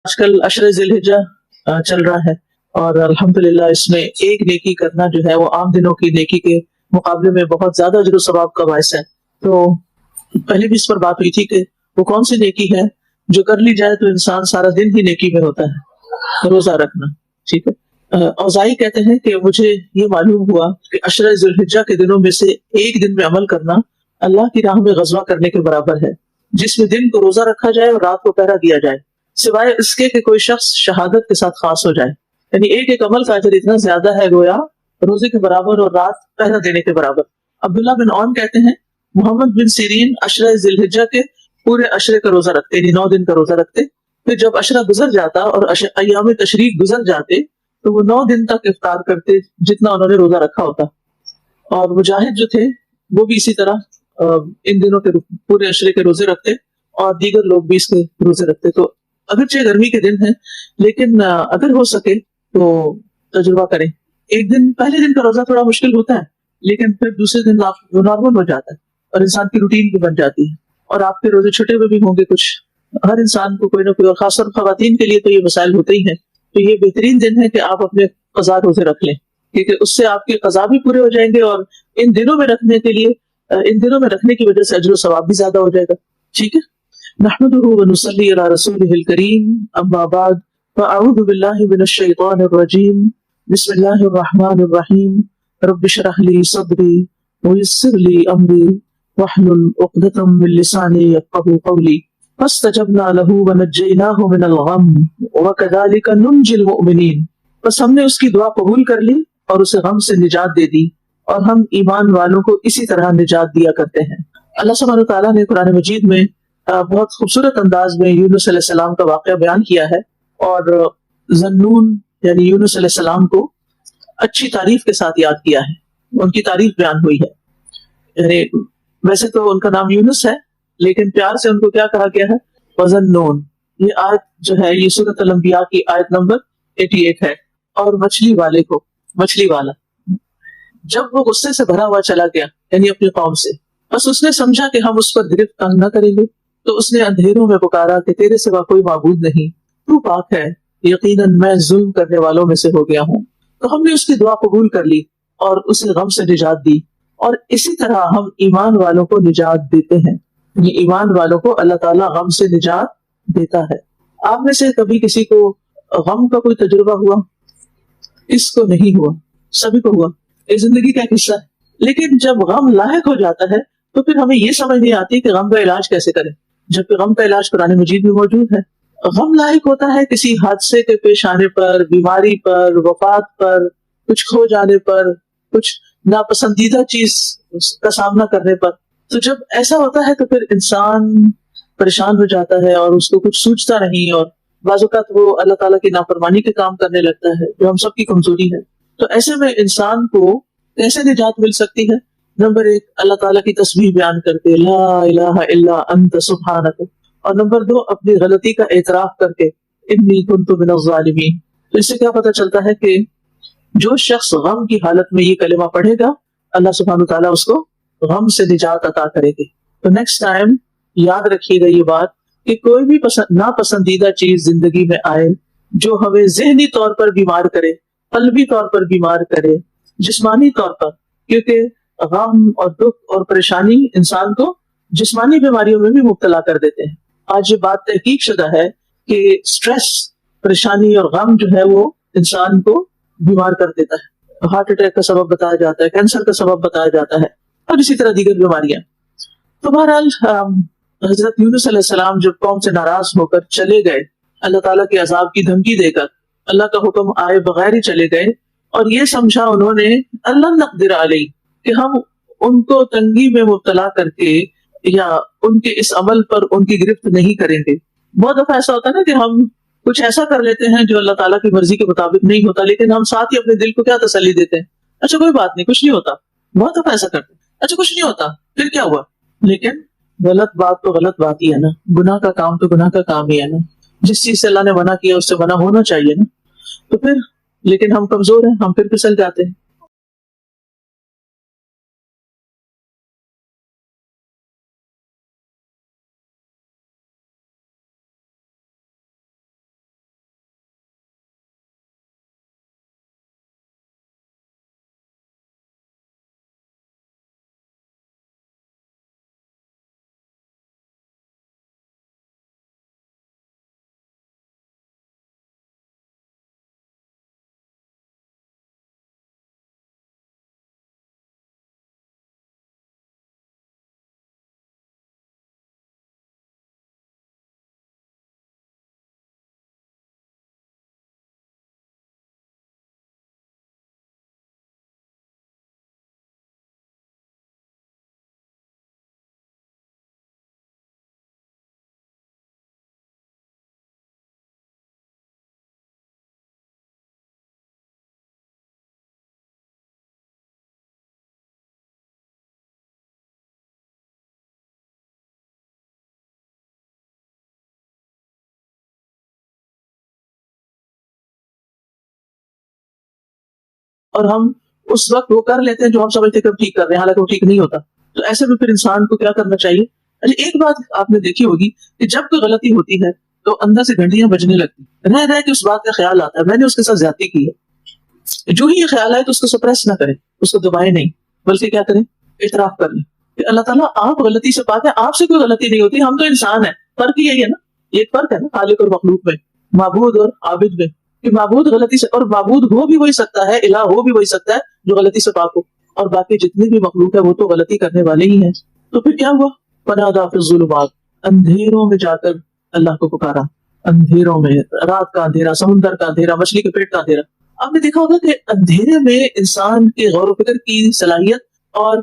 آج کل عشر ذی الحجہ چل رہا ہے، اور الحمدللہ اس میں ایک نیکی کرنا جو ہے وہ عام دنوں کی نیکی کے مقابلے میں بہت زیادہ اجر و ثواب کا باعث ہے۔ تو پہلے بھی اس پر بات ہوئی تھی کہ وہ کون سی نیکی ہے جو کر لی جائے تو انسان سارا دن ہی نیکی میں ہوتا ہے، روزہ رکھنا۔ ٹھیک ہے، اوزاعی کہتے ہیں کہ مجھے یہ معلوم ہوا کہ عشر ذی الحجہ کے دنوں میں سے ایک دن میں عمل کرنا اللہ کی راہ میں غزوہ کرنے کے برابر ہے، جس میں دن کو روزہ رکھا جائے اور رات کو پہرا دیا جائے، سوائے اس کے کہ کوئی شخص شہادت کے ساتھ خاص ہو جائے۔ یعنی ایک ایک عمل کا اجر اتنا زیادہ ہے گویا روزے کے برابر اور رات پہرا دینے کے برابر۔ عبداللہ بن عون کہتے ہیں محمد بن سیرین عشرہ ذی الحجہ کے پورے عشرے کا روزہ رکھتے، یعنی 9 دن کا روزہ رکھتے، پھر جب عشرہ گزر جاتا اور ایام تشریق گزر جاتے تو وہ 9 دن تک افطار کرتے جتنا انہوں نے روزہ رکھا ہوتا۔ اور مجاہد جو تھے وہ بھی اسی طرح ان دنوں کے پورے عشرے کے روزے رکھتے، اور دیگر لوگ بھی اس کے روزے رکھتے۔ تو اگرچہ گرمی کے دن ہیں لیکن اگر ہو سکے تو تجربہ کریں۔ ایک دن پہلے دن کا روزہ تھوڑا مشکل ہوتا ہے، لیکن پھر دوسرے دن وہ نارمل ہو جاتا ہے اور انسان کی روٹین بھی بن جاتی ہے، اور آپ کے روزے چھٹے ہوئے بھی ہوں گے کچھ۔ ہر انسان کو کوئی نہ کوئی، اور خاص طور خواتین کے لیے تو یہ مسائل ہوتے ہی ہیں، تو یہ بہترین دن ہے کہ آپ اپنے قضا روزے رکھ لیں، کیونکہ اس سے آپ کے قضا بھی پورے ہو جائیں گے، اور ان دنوں میں رکھنے کے لیے ان دنوں میں رکھنے کی وجہ سے اجر و ثواب بھی زیادہ ہو جائے گا۔ ٹھیک ہے، نحمده ونصلي على رسوله الكريم، اما بعد، فاعوذ بالله من الشيطان الرجيم، بسم الله الرحمن الرحيم، رب اشرح لي صدري ويسر لي امري واحلل عقدة من لساني يفقهوا قولي، فاستجبنا له ونجيناه من الغم وكذلك ننجي المؤمنين۔ بس ہم نے اس کی دعا قبول کر لی اور اسے غم سے نجات دے دی، اور ہم ایمان والوں کو اسی طرح نجات دیا کرتے ہیں۔ اللہ سبحانہ وتعالیٰ نے قرآن مجید میں بہت خوبصورت انداز میں یونس علیہ السلام کا واقعہ بیان کیا ہے، اور ذنون یعنی یونس علیہ السلام کو اچھی تعریف کے ساتھ یاد کیا ہے، ان کی تعریف بیان ہوئی ہے۔ یعنی ویسے تو ان کا نام یونس ہے، لیکن پیار سے ان کو کیا کہا گیا ہے؟ وذنون۔ یہ آیت جو ہے یہ سورۃ الانبیاء کی آیت نمبر 88 ہے۔ اور مچھلی والے کو، مچھلی والا جب وہ غصے سے بھرا ہوا چلا گیا یعنی اپنی قوم سے، بس اس نے سمجھا کہ ہم اس پر گرفت تنگ نہ کریں گے، تو اس نے اندھیروں میں پکارا کہ تیرے سوا کوئی معبود نہیں، تو پاک ہے، یقیناً میں ظلم کرنے والوں میں سے ہو گیا ہوں۔ تو ہم نے اس کی دعا قبول کر لی اور اسے غم سے نجات دی، اور اسی طرح ہم ایمان والوں کو نجات دیتے ہیں۔ یہ ایمان والوں کو اللہ تعالیٰ غم سے نجات دیتا ہے۔ آپ میں سے کبھی کسی کو غم کا کوئی تجربہ ہوا؟ اس کو نہیں ہوا، سبھی کو ہوا، یہ زندگی کا ایک حصہ ہے۔ لیکن جب غم لاحق ہو جاتا ہے تو پھر ہمیں یہ سمجھ نہیں آتی کہ غم کا علاج کیسے کریں، جبکہ غم کا علاج قرآن مجید میں موجود ہے۔ غم لاحق ہوتا ہے کسی حادثے کے پیش آنے پر، بیماری پر، وفات پر، کچھ کھو جانے پر، کچھ ناپسندیدہ چیز کا سامنا کرنے پر۔ تو جب ایسا ہوتا ہے تو پھر انسان پریشان ہو جاتا ہے اور اس کو کچھ سوچتا نہیں، اور بعض اوقات وہ اللہ تعالیٰ کی نافرمانی کے کام کرنے لگتا ہے، جو ہم سب کی کمزوری ہے۔ تو ایسے میں انسان کو کیسے نجات مل سکتی ہے؟ نمبر 1، اللہ تعالیٰ کی تسبیح بیان کرتے، لا الہ الا انت سبحانک، اور نمبر 2، اپنی غلطی کا اعتراف کر کے، انی کنت من الظالمین۔ تو اس سے کیا پتہ چلتا ہے کہ جو شخص غم کی حالت میں یہ کلمہ پڑھے گا، اللہ سبحانہ تعالیٰ اس کو غم سے نجات عطا کرے گی۔ تو نیکسٹ ٹائم یاد رکھیے گا یہ بات کہ کوئی بھی ناپسندیدہ چیز زندگی میں آئے جو ہمیں ذہنی طور پر بیمار کرے، قلبی طور پر بیمار کرے، جسمانی طور پر، کیونکہ غم اور دکھ اور پریشانی انسان کو جسمانی بیماریوں میں بھی مبتلا کر دیتے ہیں۔ آج یہ بات تحقیق شدہ ہے کہ سٹریس، پریشانی اور غم جو ہے وہ انسان کو بیمار کر دیتا ہے، ہارٹ اٹیک کا سبب بتایا جاتا ہے، کینسر کا سبب بتایا جاتا ہے، اور اسی طرح دیگر بیماریاں۔ تو بہرحال حضرت یونس علیہ السلام جب قوم سے ناراض ہو کر چلے گئے، اللہ تعالیٰ کے عذاب کی دھمکی دے کر، اللہ کا حکم آئے بغیر ہی چلے گئے، اور یہ سمجھا انہوں نے اللہ نقدر علیہ کہ ہم ان کو تنگی میں مبتلا کر کے یا ان کے اس عمل پر ان کی گرفت نہیں کریں گے۔ بہت دفعہ ایسا ہوتا ہے نا کہ ہم کچھ ایسا کر لیتے ہیں جو اللہ تعالیٰ کی مرضی کے مطابق نہیں ہوتا، لیکن ہم ساتھ ہی اپنے دل کو کیا تسلی دیتے ہیں؟ اچھا کوئی بات نہیں، کچھ نہیں ہوتا۔ بہت دفعہ ایسا کرتے ہیں، اچھا کچھ نہیں ہوتا، پھر کیا ہوا؟ لیکن غلط بات تو غلط بات ہی ہے نا، گناہ کا کام تو گناہ کا کام ہی ہے نا، جس چیز سے اللہ نے منع کیا اس سے منع ہونا چاہیے نا۔ تو پھر لیکن ہم کمزور ہیں، ہم پھر پھسل جاتے ہیں۔ اور ہم اس وقت وہ کر لیتے ہیں جو ہم سمجھتے ہیں کہ ہم ٹھیک کر رہے ہیں، حالانکہ وہ ٹھیک نہیں ہوتا. تو ایسے میں پھر انسان کو کیا کرنا چاہیے؟ اچھا ایک بات آپ نے دیکھی ہوگی کہ جب کوئی غلطی ہوتی ہے تو اندر سے گھنٹیاں بجنے لگتی، رہ رہ کے اس بات کا خیال آتا ہے میں نے اس کے ساتھ زیادتی کی ہے. جو ہی یہ خیال آئے تو اس کو سپریس نہ کریں، اس کو دبائے نہیں، بلکہ کیا کریں؟ اعتراف کر لیں کہ اللہ تعالیٰ آپ غلطی سے پاک ہے، آپ سے کوئی غلطی نہیں ہوتی، ہم تو انسان ہیں. فرق یہی ہے نا، یہ ایک فرق ہے نا خالق اور مخلوق میں، معبود اور عابد میں، کہ معبود غلطی سے، اور معبود ہو بھی وہی سکتا ہے، الہ ہو بھی وہی سکتا ہے جو غلطی سے پاک ہو، اور باقی جتنی بھی مخلوق ہے وہ تو غلطی کرنے والے ہی ہیں. تو پھر کیا ہوا؟ فنادیٰ فی الظلمات، اندھیروں میں جا کر اللہ کو پکارا، اندھیروں میں، رات کا اندھیرا، سمندر کا اندھیرا، مچھلی کے پیٹ کا اندھیرا. آپ نے دیکھا ہوگا کہ اندھیرے میں انسان کے غور و فکر کی صلاحیت اور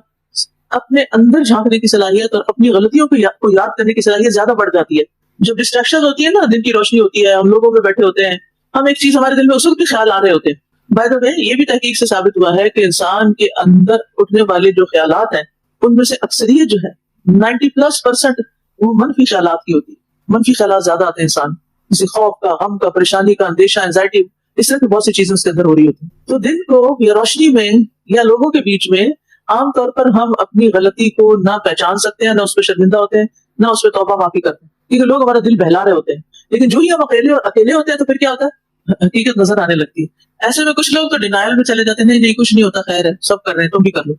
اپنے اندر جھانکنے کی صلاحیت اور اپنی غلطیوں کو یاد کرنے کی صلاحیت زیادہ بڑھ جاتی ہے. جب ڈسٹریکشن ہوتی ہے نا، دن کی روشنی ہوتی ہے، ہم لوگوں میں بیٹھے ہوتے ہیں، ہم ایک چیز ہمارے دل میں اس وقت بھی خیال آ رہے ہوتے ہیں. بائی دا وے یہ بھی تحقیق سے ثابت ہوا ہے کہ انسان کے اندر اٹھنے والے جو خیالات ہیں ان میں سے اکثریت جو ہے 90+% وہ منفی خیالات کی ہوتی ہے. منفی خیالات زیادہ آتے ہیں انسان، کسی خوف کا، غم کا، پریشانی کا، اندیشہ، انزائٹی، اس طرح کی بہت سی چیزیں اس کے اندر ہو رہی ہوتی ہیں. تو دن کو یا روشنی میں یا لوگوں کے بیچ میں عام طور پر ہم اپنی غلطی کو نہ پہچان سکتے ہیں، نہ اس پہ شرمندہ ہوتے ہیں، نہ اس پہ توبہ معافی کرتے ہیں، کیونکہ لوگ ہمارا دل بہلا رہے ہوتے ہیں. لیکن جو ہی ہم اکیلے ہوتے ہیں تو پھر کیا ہوتا ہے؟ حقیقت نظر آنے لگتی ہے. ایسے میں کچھ لوگ تو ڈینائل میں چلے جاتے ہیں، نہیں کچھ نہیں ہوتا، خیر ہے، سب کر رہے ہیں، تم بھی کر لو.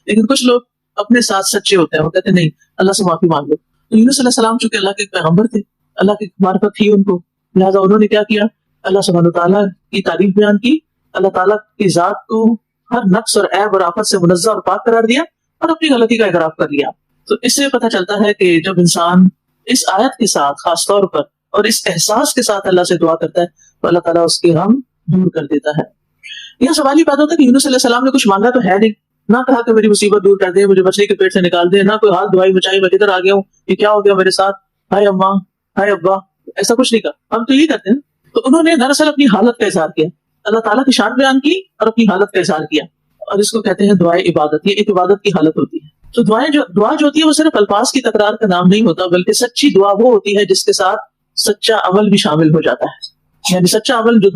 لیکن کچھ لوگ اپنے ساتھ سچے ہوتے ہیں، وہ کہتے ہیں نہیں اللہ سے معافی مانگ لو. تو یونس علیہ السلام چونکہ اللہ کے پیغمبر تھے، اللہ کی معرفت تھی ان کو، لہٰذا انہوں نے کیا کیا؟ اللہ سبحانہ تعالیٰ کی تعریف بیان کی، اللہ تعالیٰ کی ذات کو ہر نقص اور عیب اور آفت سے منزہ اور پاک قرار دیا، اور اپنی غلطی کا اعتراف کر لیا. تو اس سے پتہ چلتا ہے کہ جب انسان اس آیت کے ساتھ خاص طور پر اور اس احساس کے ساتھ اللہ سے دعا کرتا ہے تو اللہ تعالیٰ اس کے غم دور کر دیتا ہے. یہ سوال ہی پیدا ہوتا ہے کہ یونس علیہ السلام نے کچھ مانگا تو ہے نہیں، نہ کہا کہ میری مصیبت دور کر دے، مجھے مچھلی کے پیٹ سے نکال دے، نہ کوئی ہاتھ دعائی مچائی میں کدھر آ گیا ہوں، یہ کیا ہو گیا میرے ساتھ، ہائے اماں، ہائے ابا، ایسا کچھ نہیں کہا. ہم تو یہ کرتے ہیں. تو انہوں نے دراصل اپنی حالت کا اظہار کیا، اللہ تعالیٰ کی شان بیان کی اور اپنی حالت کا اظہار کیا، اور اس کو کہتے ہیں دعائے عبادت. یہ ایک عبادت کی حالت ہوتی ہے. تو دعا جو ہوتی ہے وہ صرف الفاظ کی تکرار کا نام نہیں ہوتا، بلکہ سچی دعا وہ ہوتی ہے جس کے ساتھ سچا عمل بھی شامل ہو جاتا ہے. یعنی سچا عمل جو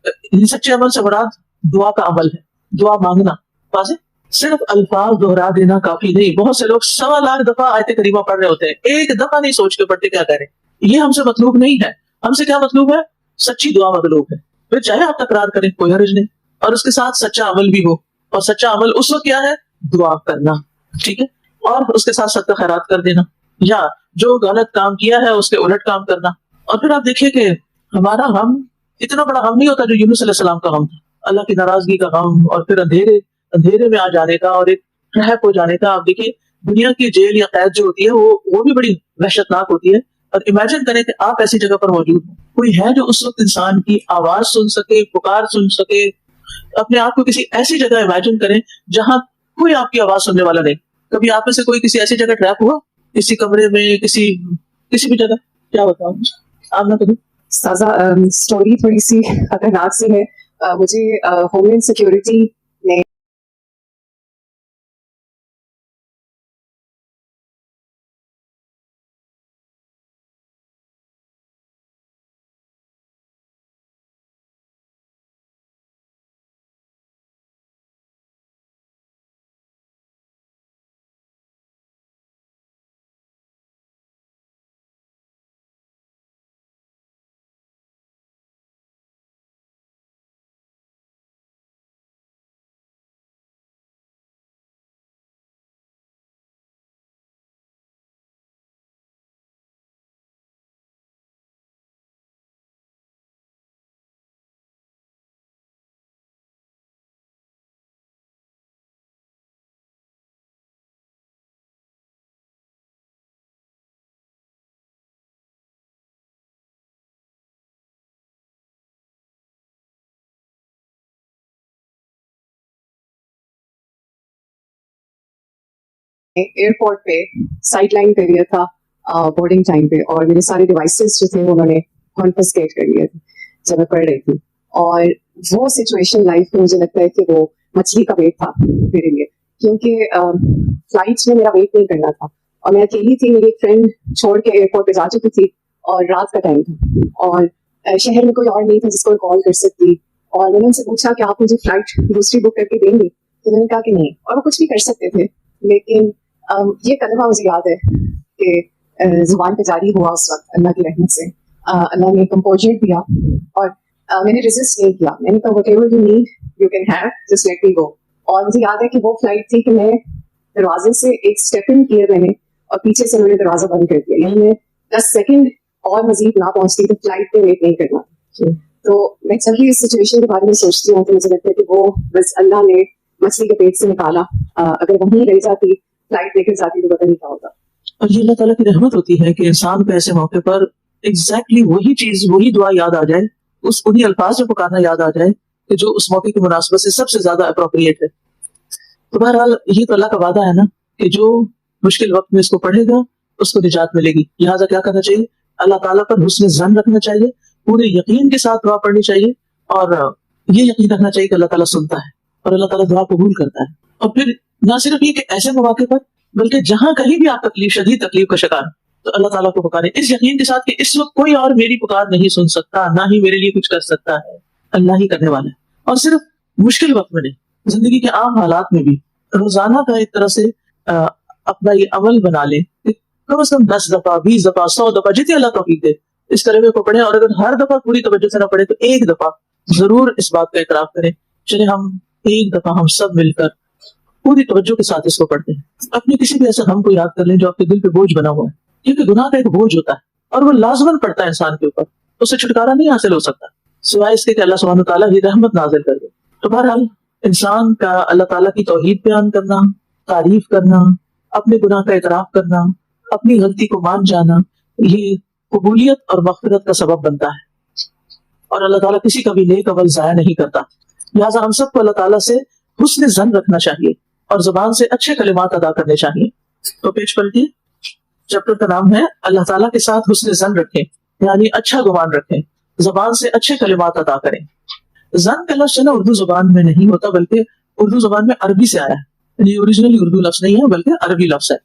یعنی سچے عمل سے مراد دعا کا عمل ہے، دعا مانگنا. واضح؟ صرف الفاظ دہرا دینا کافی نہیں. بہت سے لوگ 100,000 دفعہ آیت کریمہ پڑھ رہے ہوتے ہیں، ایک دفعہ نہیں سوچ کے پڑھتے کیا کریں. یہ ہم سے مطلوب نہیں ہے. ہم سے کیا مطلوب ہے؟ سچی دعا مطلوب ہے. پھر چاہے آپ تکرار کریں کوئی حرج نہیں، اور اس کے ساتھ سچا عمل بھی ہو. اور سچا عمل اس وقت کیا ہے؟ دعا کرنا، ٹھیک ہے، اور اس کے ساتھ صدقہ خیرات کر دینا، یا جو غلط کام کیا ہے اس کے الٹ کام کرنا. اور پھر آپ دیکھیے کہ ہمارا غم اتنا بڑا غم نہیں ہوتا جو یونس علیہ السلام کا غم تھا، اللہ کی ناراضگی کا غم، اور پھر اندھیرے میں آ جانے کا اور ایک ٹریپ ہو جانے کا. آپ دیکھیے دنیا کی جیل یا قید جو ہوتی ہے وہ بھی بڑی وحشت ناک ہوتی ہے. اور امیجن کریں کہ آپ ایسی جگہ پر موجود ہیں، کوئی ہے جو اس وقت انسان کی آواز سن سکے، پکار سن سکے. اپنے آپ کو کسی ایسی جگہ امیجن کریں جہاں کوئی آپ کی آواز سننے والا نہیں. کبھی آپ میں سے کوئی کسی ایسی جگہ ٹریپ ہوا، کسی کمرے میں، کسی بھی جگہ؟ کیا بتاؤں آپ نہ کبھی. سازا اسٹوری تھوڑی سی خطرناک سی ہے. مجھے ہوم لینڈ سیکورٹی نے ایئرپورٹ پہ سائڈ لائن کر لیا تھا بورڈنگ ٹائم پہ، اور میرے سارے ڈیوائسز جو تھے انہوں نے کانفسکیٹ کر لیے تھے جب میں پڑھ رہی تھی. اور وہ سچویشن لائف میں مجھے لگتا ہے کہ وہ مچھلی کا ویٹ تھا میرے لیے، کیونکہ فلائٹس میں میرا ویٹ نہیں کرنا تھا، اور میں اکیلی تھی. میری ایک فرینڈ چھوڑ کے ایئرپورٹ پہ جا چکی تھی، اور رات کا ٹائم تھا، اور شہر میں کوئی اور نہیں تھا جس کو کال کر سکتی. اور میں نے ان سے پوچھا کہ آپ مجھے فلائٹ دوسری بک کر کے دیں گے, تو انہوں نے کہا کہ نہیں, اور وہ کچھ بھی کر سکتے تھے. لیکن یہ کلمہ مجھے یاد ہے کہ زبان پہ جاری ہوا اس وقت اللہ کی رحمت سے. اللہ نے کمپوزر دیا اور میں نے ریزسٹ نہیں کیا. میں نے کہا what ever you need you can have, just let me go. اور مجھے یاد ہے کہ وہ فلائٹ تھی کہ میں دروازے سے ایک اسٹیپ ان کیا میں نے, اور پیچھے سے میں نے دروازہ بند کر دیا. یعنی میں 10 سیکنڈ اور مزید نہ پہنچتی تو فلائٹ پہ ویٹ نہیں کرنا. تو میں جب بھی اس سچویشن کے بارے میں سوچتی ہوں تو مجھے لگتا ہے کہ وہ بس اللہ نے مچھلی کے پیٹ سے نکالا. اگر وہیں رہ جاتی, فلائٹ لے کر جاتی, تو پتہ نہیں کیا ہوتا. اور یہ اللہ تعالیٰ کی رحمت ہوتی ہے کہ انسان کو ایسے موقع پر ایگزیکٹلی وہی چیز, وہی دعا یاد آ جائے, انہی الفاظ میں پکارنا یاد آ جائے کہ جو اس موقع کی مناسبت سے سب سے زیادہ اپروپریٹ ہے. تو بہرحال یہ تو اللہ کا وعدہ ہے نا کہ جو مشکل وقت میں اس کو پڑھے گا اس کو نجات ملے گی. لہٰذا کیا کرنا چاہیے؟ اللہ تعالیٰ پر حسن ظن رکھنا چاہیے, پورے یقین کے ساتھ دعا پڑھنی چاہیے, اور یہ یقین رکھنا چاہیے کہ اللہ تعالیٰ سنتا ہے اور اللہ تعالیٰ دعا قبول کرتا ہے. اور پھر نہ صرف یہ کہ ایسے مواقع پر, بلکہ جہاں کہیں بھی آپ شدید تکلیف کا شکار تو اللہ تعالیٰ کو پکاریں اس یقین کے ساتھ کہ اس وقت کوئی اور میری پکار نہیں سن سکتا, نہ ہی میرے لیے کچھ کر سکتا ہے, اللہ ہی کرنے والا ہے. اور صرف مشکل وقت میں نہیں, زندگی کے عام حالات میں بھی روزانہ کا ایک طرح سے اپنا یہ عمل بنا لیں, کم از کم 10 دفعہ 20 دفعہ 100 دفعہ جتنی اللہ توفیق دے اس کلمے کو پڑھیں. اور اگر ہر دفعہ پوری توجہ سے نہ پڑھے تو ایک دفعہ ضرور اس بات کا اعتراف کریں. چلے ہم ایک دفعہ ہم سب مل کر پوری توجہ کے ساتھ اس کو پڑھتے ہیں. اپنے کسی بھی ایسے غم کو یاد کر لیں جو آپ کے دل پہ بوجھ بنا ہوا ہے, کیونکہ گناہ کا ایک بوجھ ہوتا ہے اور وہ لازماً پڑتا ہے انسان کے اوپر, اس سے چھٹکارا نہیں حاصل ہو سکتا سوائے اس کے کہ اللہ سبحانہ تعالیٰ ہی رحمت نازل کر دے. تو بہرحال انسان کا اللہ تعالیٰ کی توحید بیان کرنا, تعریف کرنا, اپنے گناہ کا اعتراف کرنا, اپنی غلطی کو مان جانا, یہ قبولیت اور مغفرت کا سبب بنتا ہے. اور اللہ تعالیٰ کسی کا بھی نیک عمل ضائع نہیں کرتا. لہٰذا ہم سب کو اللہ تعالیٰ سے حسن ظن رکھنا چاہیے اور زبان سے اچھے کلمات ادا کرنے چاہیے. تو پیج پلٹیے, چیپٹر کا نام ہے اللہ تعالیٰ کے ساتھ حسن ظن رکھیں, یعنی اچھا گمان رکھیں, زبان سے اچھے کلمات ادا کریں. ظن کا لفظ نا اردو زبان میں نہیں ہوتا, بلکہ اردو زبان میں عربی سے آیا ہے, یعنی اوریجنلی اردو لفظ نہیں ہے بلکہ عربی لفظ ہے.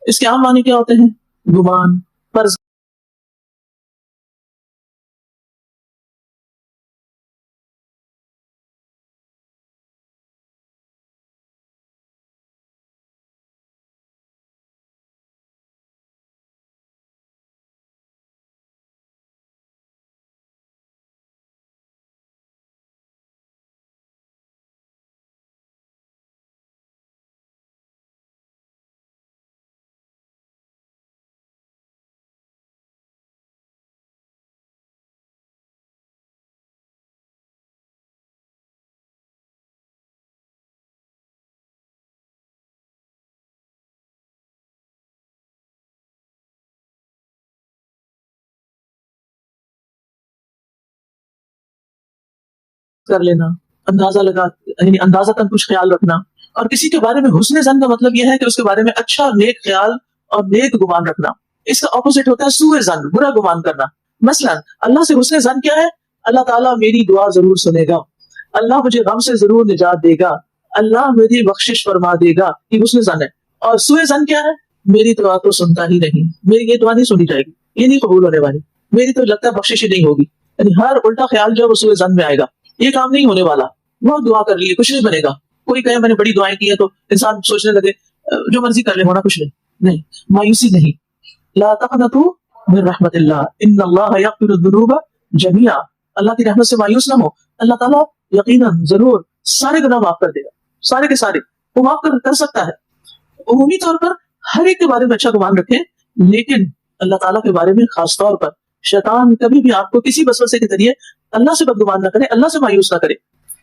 اس کے عام معنی کیا ہوتے ہیں؟ گمان, فرض کر لینا, اندازہ لگا, یعنی اندازہ تک کچھ خیال رکھنا. اور کسی کے بارے میں حسن ظن کا مطلب یہ ہے کہ اس کے بارے میں اچھا اور نیک خیال اور نیک گمان رکھنا. اس کا اپوزٹ ہوتا ہے سوء ظن, برا گمان کرنا. مثلا اللہ سے حسن ظن کیا ہے؟ اللہ تعالیٰ میری دعا ضرور سنے گا, اللہ مجھے غم سے ضرور نجات دے گا, اللہ میری بخشش فرما دے گا, یہ حسن ظن ہے. اور سوء ظن کیا ہے؟ میری دعا تو سنتا ہی نہیں, میری یہ دعا نہیں سنی جائے گی, یہ نہیں قبول ہونے والی, میری تو لگتا ہے بخشش ہی نہیں ہوگی. یعنی ہر الٹا خیال جو ہے وہ سوء ظن میں آئے گا, یہ کام نہیں ہونے والا, بہت دعا کر لیے کچھ نہیں بنے گا. کوئی کہے میں نے بڑی دعائیں کی ہے تو انسان سوچنے لگے جو مرضی کر لے, ہونا کچھ نہیں. مایوسی نہیں. لا تقنطوا من رحمت اللہ, ان اللہ یغفر الذنوب جميعا, اللہ کی رحمت سے مایوس نہ ہو, اللہ تعالیٰ یقیناً ضرور سارے گناہ معاف کر دے گا, سارے کے سارے وہ معاف کر سکتا ہے. عمومی طور پر ہر ایک کے بارے میں اچھا گمان رکھیں, لیکن اللہ تعالیٰ کے بارے میں خاص طور پر شیطان کبھی بھی آپ کو کسی وسوسے کے ذریعے اللہ سے بدگمان نہ کرے, اللہ سے مایوس نہ کرے.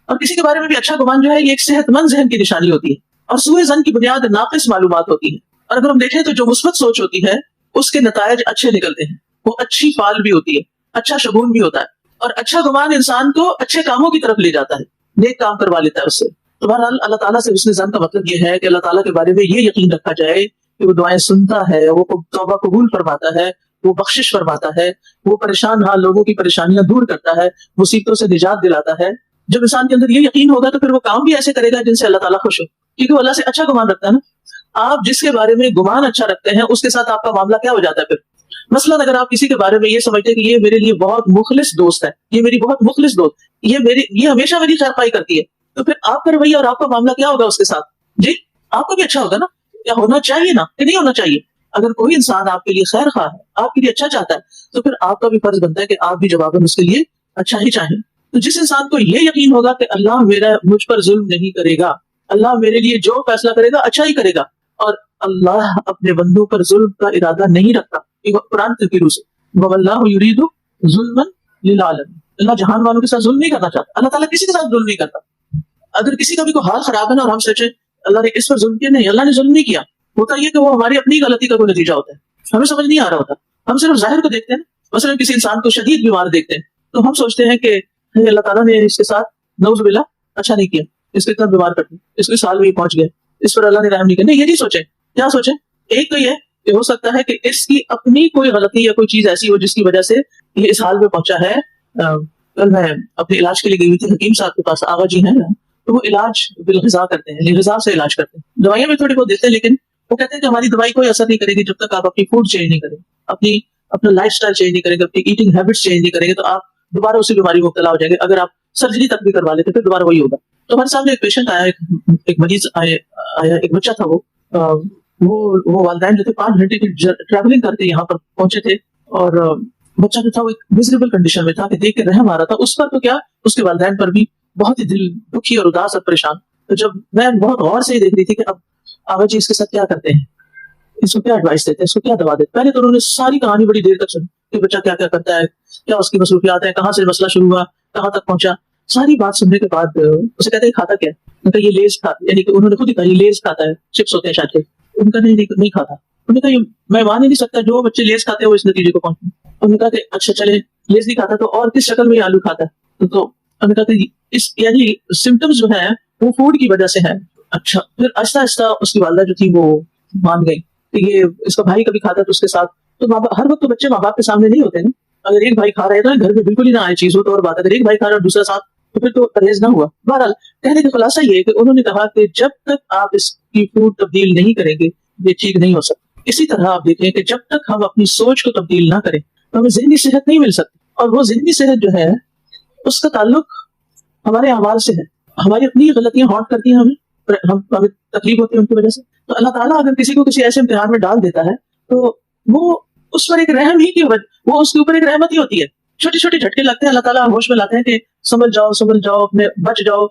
اور کسی کے بارے میں بھی اچھا گمان جو ہے یہ ایک صحت مند ذہن کی نشانی ہوتی ہے, اور سوء ظن کی بنیاد ناقص معلومات ہوتی ہے. اور اگر ہم دیکھیں تو جو مثبت سوچ ہوتی ہے اس کے نتائج اچھے نکلتے ہیں, وہ اچھی فعال بھی ہوتی ہے, اچھا شگون بھی ہوتا ہے, اور اچھا گمان انسان کو اچھے کاموں کی طرف لے جاتا ہے, نیک کام کروا لیتا ہے اس سے. تو بہرحال اللہ تعالیٰ سے حسن ظن کا مطلب یہ ہے کہ اللہ تعالیٰ کے بارے میں یہ یقین رکھا جائے کہ وہ دعائیں سنتا ہے, وہ توبہ قبول فرماتا ہے, وہ بخشش فرماتا ہے, وہ پریشان حال لوگوں کی پریشانیاں دور کرتا ہے, مصیبتوں سے نجات دلاتا ہے. جب انسان کے اندر یہ یقین ہوگا تو پھر وہ کام بھی ایسے کرے گا جن سے اللہ تعالیٰ خوش ہو, کیونکہ وہ اللہ سے اچھا گمان رکھتا ہے نا. آپ جس کے بارے میں گمان اچھا رکھتے ہیں اس کے ساتھ آپ کا معاملہ کیا ہو جاتا ہے؟ پھر مثلاً اگر آپ کسی کے بارے میں یہ سمجھتے ہیں کہ یہ میرے لیے بہت مخلص دوست ہے، یہ میری بہت مخلص دوست، یہ ہمیشہ میری خیر خواہی کرتی ہے، تو پھر آپ کا رویہ اور آپ کا معاملہ کیا ہوگا اس کے ساتھ؟ جی آپ کو بھی اچھا ہوگا نا، کیا ہونا چاہیے نا کہ نہیں ہونا چاہیے؟ اگر کوئی انسان آپ کے لیے خیر خواہ ہے، آپ کے لیے اچھا چاہتا ہے، تو پھر آپ کا بھی فرض بنتا ہے کہ آپ بھی جواباً اس کے لیے اچھا ہی چاہیں۔ تو جس انسان کو یہ یقین ہوگا کہ اللہ مجھ پر ظلم نہیں کرے گا، اللہ میرے لیے جو فیصلہ کرے گا اچھا ہی کرے گا، اور اللہ اپنے بندوں پر ظلم کا ارادہ نہیں رکھتا، یہ قرآن کی روح سے، وَاللَّهُ يُرِيدُ ظُلْمًا لِلْعَالَمِينَ، اللہ جہان والوں کے ساتھ ظلم نہیں کرنا چاہتا، اللہ تعالیٰ کسی کے ساتھ ظلم نہیں کرتا۔ اگر کسی کا بھی کوئی حال خراب ہے نا اور ہم سوچیں اللہ نے اس پر ظلم کیا، نہیں، اللہ نے ظلم نہیں کیا، ہوتا یہ کہ وہ ہماری اپنی غلطی کا کوئی نتیجہ ہوتا ہے، ہمیں سمجھ نہیں آ رہا ہوتا، ہم صرف ظاہر کو دیکھتے ہیں، مثلا کسی انسان کو شدید بیمار دیکھتے ہیں تو ہم سوچتے ہیں کہ اللہ تعالیٰ نے اس کے ساتھ نعوذ باللہ اچھا نہیں کیا، اس کو اتنا بیمار کر دیا، اس کے سال میں پہنچ گئے، اس پر اللہ نے رحم نہیں کیا، نہیں یہ نہیں سوچیں، کیا سوچیں؟ ایک تو یہ کہ ہو سکتا ہے کہ اس کی اپنی کوئی غلطی یا کوئی چیز ایسی ہو جس کی وجہ سے یہ اس حال میں پہنچا ہے۔ کل میں اپنے علاج کے لیے گئی ہوئی تھی حکیم صاحب کے پاس، آغا جی ہیں نا، تو وہ علاج بالغذا کرتے ہیں، غذا سے علاج کرتے ہیں، دوائیاں بھی تھوڑی بہت دیتے ہیں، لیکن وہ کہتے ہیں کہ ہماری دوائی کوئی اثر نہیں کرے گی جب تک آپ اپنی فوڈ چینج نہیں کریں، اپنا لائف سٹائل چینج نہیں کریں گے، اپنی ایٹنگ ہیبٹس چینج نہیں کریں گے، تو آپ دوبارہ اسی بیماری میں مبتلا ہو جائیں گے۔ اگر آپ سرجری تک بھی کروا لیتے پھر دوبارہ وہی ہوگا۔ تو ہمارے سامنے ایک پیشنٹ آیا، ایک مریض آیا، ایک بچہ تھا، وہ والدین جو تھے 5 گھنٹے کی ٹریولنگ کر کے یہاں پر پہنچے تھے، اور بچہ جو تھا وہ ایک میزریبل کنڈیشن میں تھا کہ دیکھ کے رحم آ رہا تھا اس پر، تو کیا اس کے والدین پر بھی بہت ہی دل دکھی اور اداس اور پریشان۔ تو جب میں بہت غور سے ہی دیکھ رہی تھی کہ اب آغا جی اس کے ساتھ کیا کرتے ہیں، اس کو کیا ایڈوائس دیتے ہیں، اس کو کیا دوا دیتے ہیں۔ پہلے تو انہوں نے ساری کہانی بڑی دیر تک سنی کہ بچہ کیا کیا کرتا ہے، کیا اس کی مصروفیات ہیں، کہاں سے مسئلہ شروع ہوا، کہاں تک پہنچا۔ ساری بات سننے کے بعد اسے کہتے ہیں کھاتا کیا ہے، ان کا یہ لیز کھاتا، یعنی کہ انہوں نے خود ہی کہا یہ لیز کھاتا ہے، چپس ہوتے ہیں شاید کے، ان کا نہیں کھاتا۔ انہوں نے کہا یہ میں مان ہی نہیں سکتا جو بچے لیز کھاتے ہیں وہ اس نتیجے کو پہنچے۔ انہوں نے کہا کہ اچھا چلے لیز نہیں کھاتا تو اور کس شکل میں یہ آلو کھاتا ہے، تو انہوں نے کہا کہ اس یعنی سمٹمز جو ہیں وہ فوڈ کی وجہ سے ہیں۔ اچھا پھر آہستہ آہستہ اس کی والدہ جو تھی وہ مان گئی کہ یہ اس کا بھائی کبھی کھاتا ہے تو اس کے ساتھ، تو ہر وقت تو بچے ماں باپ کے سامنے نہیں ہوتے نا، اگر ایک بھائی کھا رہے تو گھر میں بالکل ہی نہ آئے چیز ہو تو اور بات ہے، اگر ایک بھائی کھا رہا ہے اور دوسرا ساتھ تو پھر تو پرہیز نہ ہوا۔ بہرحال کہنے کا خلاصہ یہ ہے کہ انہوں نے کہا کہ جب تک آپ اس کی فوڈ تبدیل نہیں کریں گے یہ ٹھیک نہیں ہو سکتا۔ اسی طرح آپ دیکھیں کہ جب تک ہم اپنی سوچ کو تبدیل نہ کریں تو ہمیں ذہنی صحت نہیں مل سکتی، اور وہ ذہنی صحت جو ہے اس کا تعلق ہمارے اعمال سے ہے، ہماری اپنی غلطیاں ہانٹ کرتی ہیں ہمیں تکلیف ہوتی ہے ان کی وجہ سے۔ تو اللہ تعالیٰ اگر کسی کو کسی ایسے امتحان میں ڈال دیتا ہے تو وہ اس پر ایک رحم ہی کی وجہ، وہ اس کے اوپر ایک رحمت ہی ہوتی ہے۔ چھوٹی چھوٹی جھٹکے لگتے ہیں، اللہ تعالیٰ ہوش میں لاتے ہیں کہ سنبھل جاؤ اپنے، بچ جاؤ،